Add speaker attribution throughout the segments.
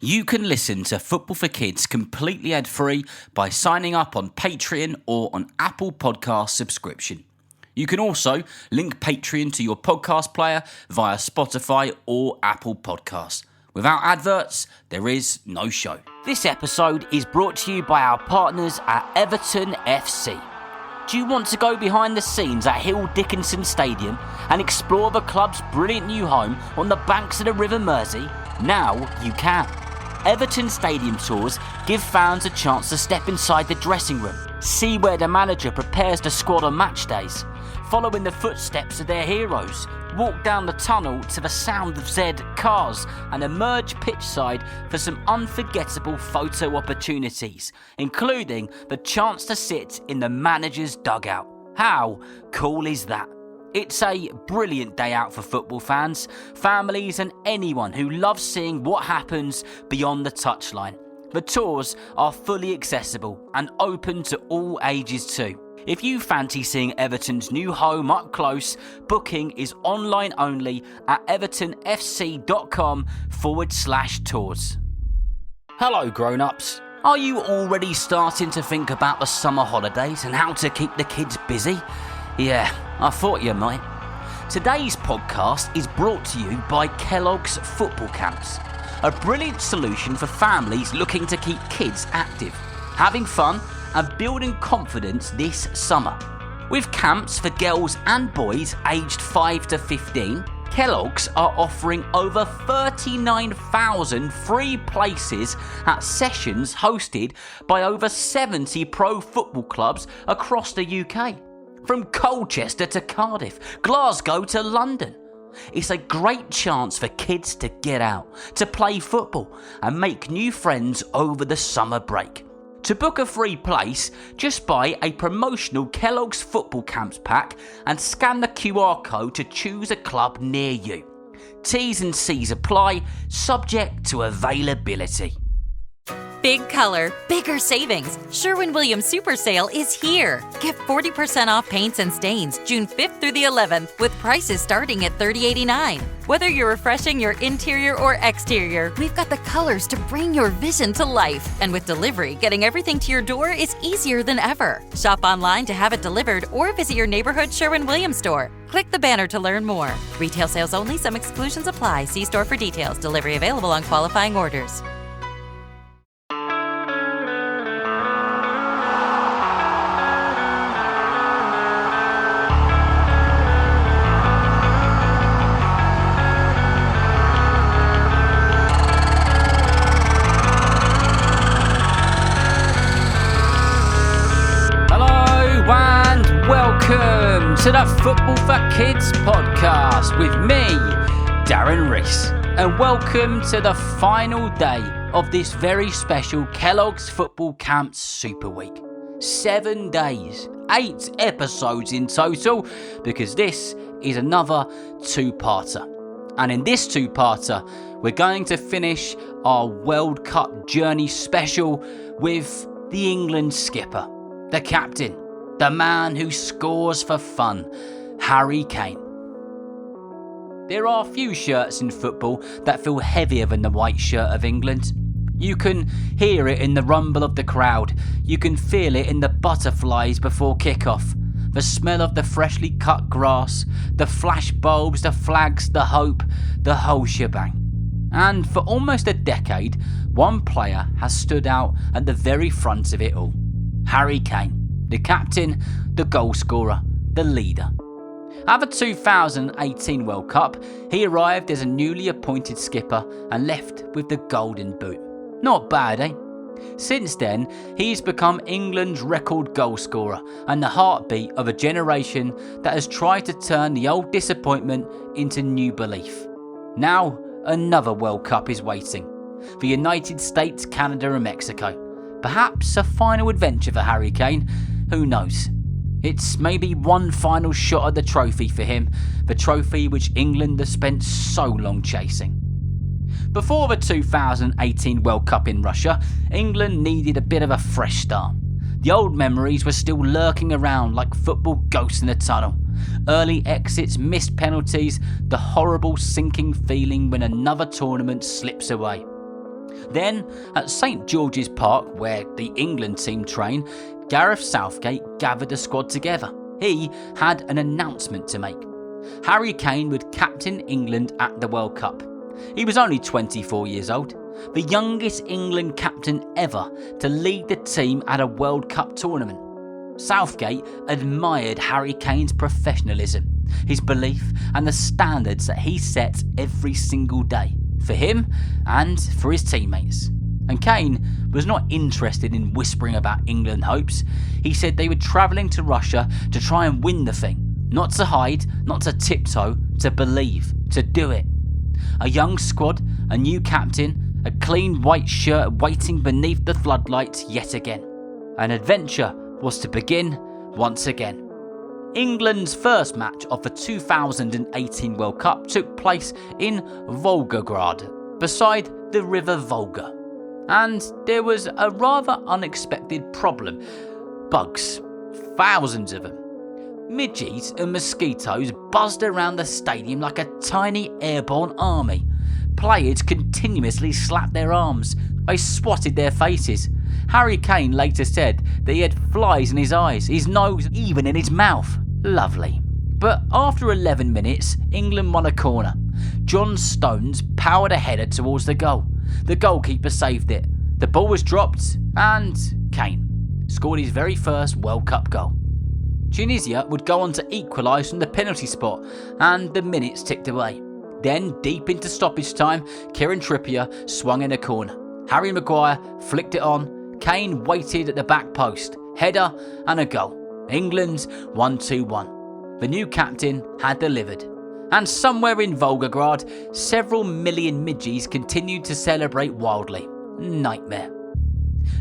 Speaker 1: You can listen to Football for Kids completely ad-free by signing up on Patreon or on Apple Podcast subscription. You can also link Patreon to your podcast player via Spotify or Apple Podcasts. Without adverts, there is no show. This episode is brought to you by our partners at Everton FC. Do you want to go behind the scenes at Hill Dickinson Stadium and explore the club's brilliant new home on the banks of the River Mersey? Now you can. Everton Stadium tours give fans a chance to step inside the dressing room, see where the manager prepares the squad on match days, follow in the footsteps of their heroes, walk down the tunnel to the sound of Zed cars and emerge pitchside for some unforgettable photo opportunities, including the chance to sit in the manager's dugout. How cool is that? It's a brilliant day out for football fans, families and anyone who loves seeing what happens beyond the touchline. The tours are fully accessible and open to all ages too. If you fancy seeing Everton's new home up close, booking is online only at evertonfc.com/tours. Hello grown-ups. Are you already starting to think about the summer holidays and how to keep the kids busy? Yeah, I thought you might. Today's podcast is brought to you by Kellogg'S Football Camps, a brilliant solution for families looking to keep kids active, having fun and building confidence this summer. With camps for girls and boys aged 5 to 15, Kellogg's are offering over 39,000 free places at sessions hosted by over 70 pro football clubs across the UK. From Colchester to Cardiff, Glasgow to London. It's a great chance for kids to get out, to play football and make new friends over the summer break. To book a free place, just buy a promotional Kellogg's Football Camps pack and scan the QR code to choose a club near you. T's and C's apply, subject to availability.
Speaker 2: Big color, bigger savings. Sherwin-Williams Super Sale is here. Get 40% off paints and stains June 5th through the 11th with prices starting at $30.89. Whether you're refreshing your interior or exterior, we've got the colors to bring your vision to life. And with delivery, getting everything to your door is easier than ever. Shop online to have it delivered or visit your neighborhood Sherwin-Williams store. Click the banner to learn more. Retail sales only. Some exclusions apply. See store for details. Delivery available on qualifying orders.
Speaker 1: Welcome to the Football for Kids podcast with me, Darren Rees, and welcome to the final day of this very special Kellogg's Football Camps Super Week. 7 days, 8 episodes in total, because this is another two-parter. And in this two-parter, we're going to finish our World Cup journey special with the England skipper, the captain, the man who scores for fun, Harry Kane. There are few shirts in football that feel heavier than the white shirt of England. You can hear it in the rumble of the crowd. You can feel it in the butterflies before kickoff. The smell of the freshly cut grass, the flash bulbs, the flags, the hope, the whole shebang. And for almost a decade, one player has stood out at the very front of it all. Harry Kane. The captain, the goal scorer, the leader. At the 2018 World Cup, he arrived as a newly appointed skipper and left with the golden boot. Not bad, eh? Since then, he's become England's record goal scorer and the heartbeat of a generation that has tried to turn the old disappointment into new belief. Now, another World Cup is waiting. The United States, Canada and Mexico. Perhaps a final adventure for Harry Kane. Who knows? It's maybe one final shot at the trophy for him, the trophy which England has spent so long chasing. Before the 2018 World Cup in Russia, England needed a bit of a fresh start. The old memories were still lurking around like football ghosts in a tunnel. Early exits, missed penalties, the horrible sinking feeling when another tournament slips away. Then, at St George's Park, where the England team train, Gareth Southgate gathered the squad together. He had an announcement to make. Harry Kane would captain England at the World Cup. He was only 24 years old, the youngest England captain ever to lead the team at a World Cup tournament. Southgate admired Harry Kane's professionalism, his belief and the standards that he sets every single day, for him and for his teammates. And Kane was not interested in whispering about England hopes. He said they were travelling to Russia to try and win the thing. Not to hide, not to tiptoe, to believe, to do it. A young squad, a new captain, a clean white shirt waiting beneath the floodlights yet again. An adventure was to begin once again. England's first match of the 2018 World Cup took place in Volgograd, beside the River Volga. And there was a rather unexpected problem. Bugs. Thousands of them. Midges and mosquitoes buzzed around the stadium like a tiny airborne army. Players continuously slapped their arms. They swatted their faces. Harry Kane later said that he had flies in his eyes, his nose, even in his mouth. Lovely. But after 11 minutes, England won a corner. John Stones powered a header towards the goal. The goalkeeper saved it. The ball was dropped and Kane scored his very first World Cup goal. Tunisia would go on to equalise from the penalty spot and the minutes ticked away. Then, deep into stoppage time, Kieran Trippier swung in a corner. Harry Maguire flicked it on. Kane waited at the back post. Header and a goal. England won 2-1. The new captain had delivered. And somewhere in Volgograd, several million midges continued to celebrate wildly. Nightmare.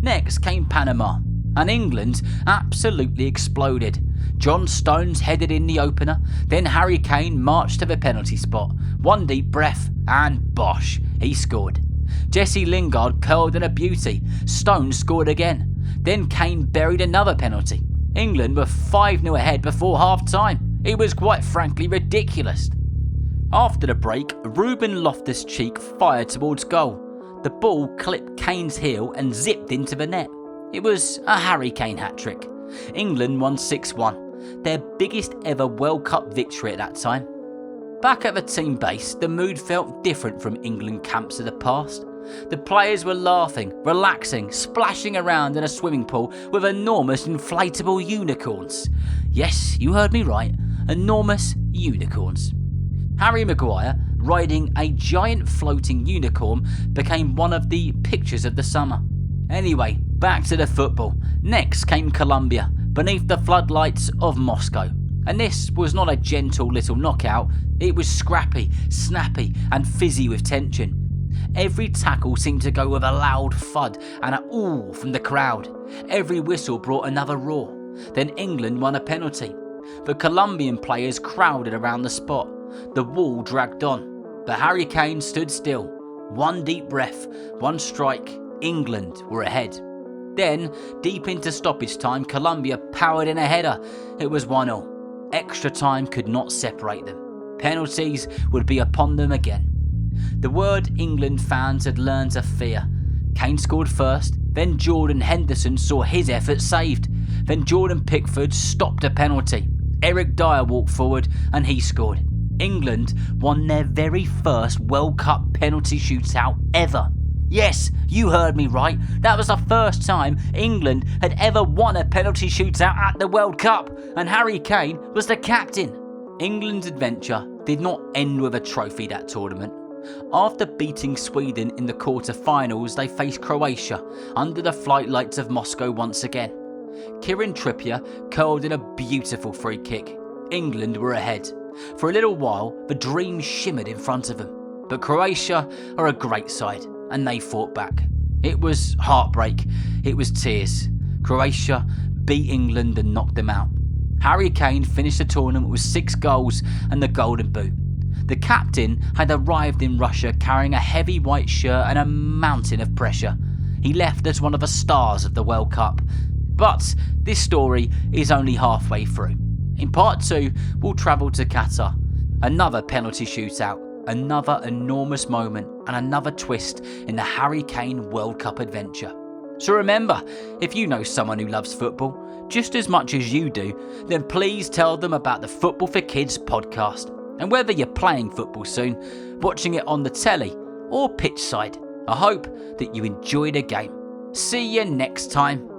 Speaker 1: Next came Panama, and England absolutely exploded. John Stones headed in the opener, then Harry Kane marched to the penalty spot. One deep breath, and bosh, he scored. Jesse Lingard curled in a beauty. Stones scored again. Then Kane buried another penalty. England were 5-0 ahead before half-time. It was quite frankly ridiculous. After the break, Ruben Loftus-Cheek fired towards goal. The ball clipped Kane's heel and zipped into the net. It was a Harry Kane hat-trick. England won 6-1, their biggest ever World Cup victory at that time. Back at the team base, the mood felt different from England camps of the past. The players were laughing, relaxing, splashing around in a swimming pool with enormous inflatable unicorns. Yes, you heard me right, enormous unicorns. Harry Maguire, riding a giant floating unicorn, became one of the pictures of the summer. Anyway, back to the football. Next came Colombia, beneath the floodlights of Moscow. And this was not a gentle little knockout, it was scrappy, snappy and fizzy with tension. Every tackle seemed to go with a loud thud and an ooh from the crowd. Every whistle brought another roar. Then England won a penalty. The Colombian players crowded around the spot. The wall dragged on, but Harry Kane stood still. One deep breath, one strike, England were ahead. Then, deep into stoppage time, Colombia powered in a header. It was 1-0. Extra time could not separate them. Penalties would be upon them again. The word England fans had learned to fear. Kane scored first, then Jordan Henderson saw his effort saved. Then Jordan Pickford stopped a penalty. Eric Dyer walked forward and he scored. England won their very first World Cup penalty shootout ever. Yes, you heard me right. That was the first time England had ever won a penalty shootout at the World Cup, and Harry Kane was the captain. England's adventure did not end with a trophy that tournament. After beating Sweden in the quarter-finals, they faced Croatia under the flight lights of Moscow once again. Kieran Trippier curled in a beautiful free kick. England were ahead. For a little while, the dream shimmered in front of them. But Croatia are a great side, and they fought back. It was heartbreak. It was tears. Croatia beat England and knocked them out. Harry Kane finished the tournament with 6 goals and the Golden Boot. The captain had arrived in Russia carrying a heavy white shirt and a mountain of pressure. He left as one of the stars of the World Cup. But this story is only halfway through. In part 2, we'll travel to Qatar. Another penalty shootout, another enormous moment, and another twist in the Harry Kane World Cup adventure. So remember, if you know someone who loves football just as much as you do, then please tell them about the Football for Kids podcast. And whether you're playing football soon, watching it on the telly or pitch side, I hope that you enjoy the game. See you next time.